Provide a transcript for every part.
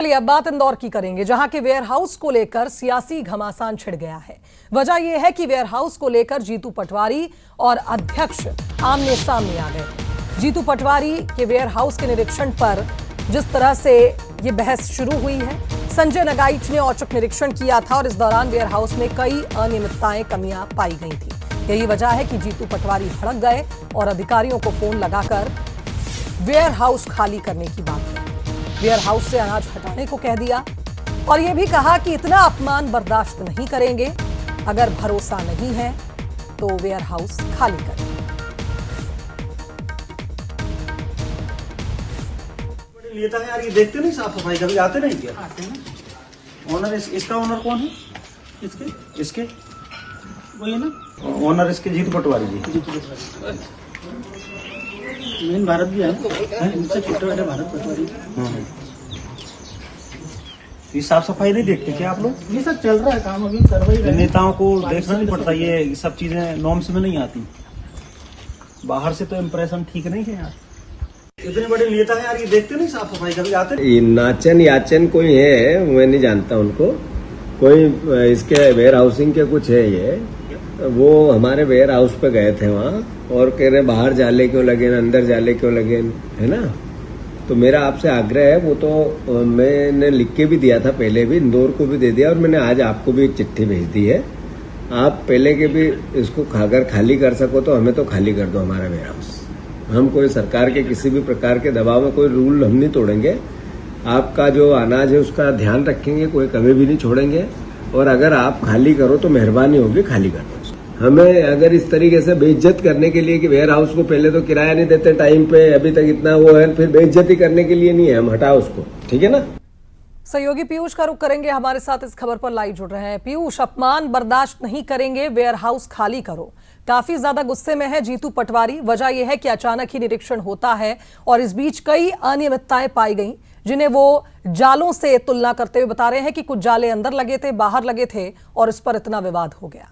चलिए अब बात इंदौर की करेंगे, जहां के वेयर हाउस को लेकर सियासी घमासान छिड़ गया है। वजह यह है कि वेयर हाउस को लेकर जीतू पटवारी और अध्यक्ष आमने सामने आ गए। जीतू पटवारी के वेयर हाउस के निरीक्षण पर जिस तरह से ये बहस शुरू हुई है, संजय नगाइच ने औचक निरीक्षण किया था और इस दौरान वेयर हाउस में कई अनियमितताएं, कमियां पाई गई थी। यही वजह है कि जीतू पटवारी भड़क गए और अधिकारियों को फोन लगाकर वेयर हाउस खाली करने की बात की। वेयर हाउस से अनाज हटाने को कह दिया और यह भी कहा कि इतना अपमान बर्दाश्त नहीं करेंगे, अगर भरोसा नहीं है तो वेयर हाउस खाली करें। लेता है यार, ये देखते नहीं साफ सफाई कभी आते नहीं क्या? आते हैं। ओनर इसका ओनर कौन है? इसके वही है ना ओनर, इसके जीतू पटवारी जी। जीतू पटवारी मेन भारत भी है, इनसे छोटे वाले भारत पटवारी। ये साफ सफाई नहीं देखते क्या आप लोग? ये सब चल रहा है काम, अभी करवाई रहे हैं। नेताओं को देखना नहीं पड़ता, ये सब चीजें नॉर्म्स में नहीं आती। बाहर से तो इम्प्रेशन ठीक नहीं है यार। इतने बड़े नेता है यार, ये देखते नहीं साफ सफाई कभी आते नहीं? नाचन याचन कोई है, मैं नहीं जानता उनको। कोई इसके वेयर हाउसिंग के कुछ है, ये वो हमारे वेयर हाउस पे गए थे वहाँ और कह रहे बाहर जाले क्यों लगे, अंदर जाले क्यों लगे, है ना। तो मेरा आपसे आग्रह है, वो तो मैंने लिख के भी दिया था पहले भी, इंदौर को भी दे दिया और मैंने आज आपको भी एक चिट्ठी भेज दी है। आप पहले के भी इसको अगर खाली कर सको तो हमें तो खाली कर दो हमारा वेयर हाउस। हम कोई सरकार के किसी भी प्रकार के दबाव में कोई रूल हम नहीं तोड़ेंगे। आपका जो अनाज है उसका ध्यान रखेंगे, कोई कमी भी नहीं छोड़ेंगे। और अगर आप खाली करो तो मेहरबानी होगी, खाली कर दो। हमें अगर इस तरीके से बेइज्जत करने के लिए कि वेयर हाउस को पहले तो किराया नहीं देते टाइम पे, अभी तक इतना वो है, फिर बेइज्जती करने के लिए नहीं है, हम हटाओ उसको, ठीक है ना। सहयोगी पीयूष का रुख करेंगे, हमारे साथ इस खबर पर लाइव जुड़ रहे हैं। पीयूष, अपमान बर्दाश्त नहीं करेंगे, वेयर हाउस खाली करो। काफी ज्यादा गुस्से में है जीतू पटवारी। वजह यह है कि अचानक ही निरीक्षण होता है और इस बीच कई अनियमितताएं पाई गई, जिन्हें वो जालों से तुलना करते हुए बता रहे हैं कि कुछ जाले अंदर लगे थे, बाहर लगे थे और इस पर इतना विवाद हो गया।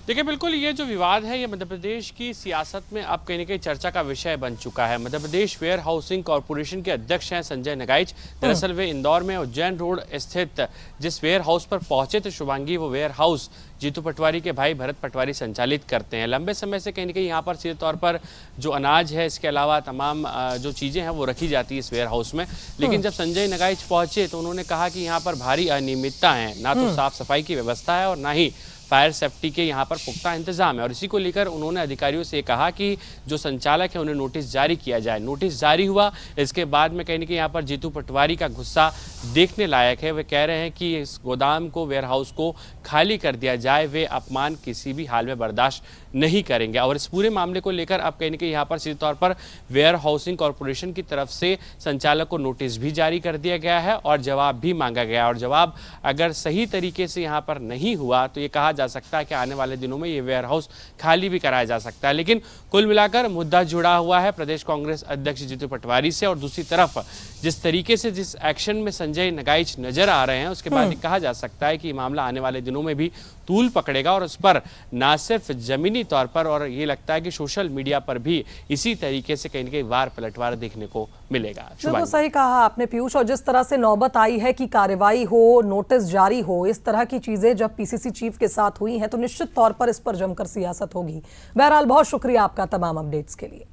देखिए, बिल्कुल ये जो विवाद है ये मध्य प्रदेश की सियासत में अब कहीं न कहीं चर्चा का विषय बन चुका है। Madhya Pradesh where housing corporation के अध्यक्ष हैं संजय नगाइच। दरअसल वे इंदौर में उज्जैन रोड स्थित जिस वेयर हाउस पर पहुंचे थे शुभांगी, वो वेयर हाउस जीतू पटवारी के भाई भरत पटवारी संचालित करते हैं। लंबे समय से कहीं न कहीं यहाँ पर सीधे तौर पर जो अनाज है, इसके अलावा तमाम जो चीज़ें हैं वो रखी जाती है इस वेयर हाउस में। लेकिन जब संजय नगाइच पहुंचे तो उन्होंने कहा कि यहाँ पर भारी अनियमितता है, ना तो साफ सफाई की व्यवस्था है और ना ही फायर सेफ्टी के यहाँ पर पुख्ता इंतजाम है। और इसी को लेकर उन्होंने अधिकारियों से कहा कि जो संचालक है उन्हें नोटिस जारी किया जाए। नोटिस जारी हुआ, इसके बाद में कहीं न कहीं यहाँ पर जीतू पटवारी का गुस्सा देखने लायक है। वे कह रहे हैं कि इस गोदाम को, वेयर हाउस को खाली कर दिया जाए, वे अपमान किसी भी हाल में बर्दाश्त नहीं करेंगे। और इस पूरे मामले को लेकर अब कहीं न कहीं यहाँ पर सीधे तौर पर वेयर हाउसिंग कॉरपोरेशन की तरफ से संचालक को नोटिस भी जारी कर दिया गया है और जवाब भी मांगा गया। और जवाब अगर सही तरीके से यहाँ पर नहीं हुआ तो ये कहा जा सकता है कि आने वाले दिनों में ये वेयर हाउस खाली भी कराया जा सकता है। लेकिन कुल मिलाकर मुद्दा जुड़ा हुआ है प्रदेश कांग्रेस अध्यक्ष जीतू पटवारी से, और दूसरी तरफ जिस तरीके से जिस एक्शन में संजय नगाइच नजर आ रहे हैं उसके बाद कहा जा सकता है कि ये मामला आने वाले दिनों में भी तूल पकड़ेगा और उस पर ना सिर्फ जमीनी तौर पर और ये लगता है कि सोशल मीडिया पर भी इसी तरीके से कहीं न कहीं वार पलटवार देखने को मिलेगा। बिल्कुल सही कहा आपने पीयूष, और जिस तरह से नौबत आई है कि कार्रवाई हो, नोटिस जारी हो, इस तरह की चीजें जब पीसीसी चीफ के साथ हुई हैं तो निश्चित तौर पर इस पर जमकर सियासत होगी। बहरहाल बहुत शुक्रिया आपका तमाम अपडेट्स के लिए।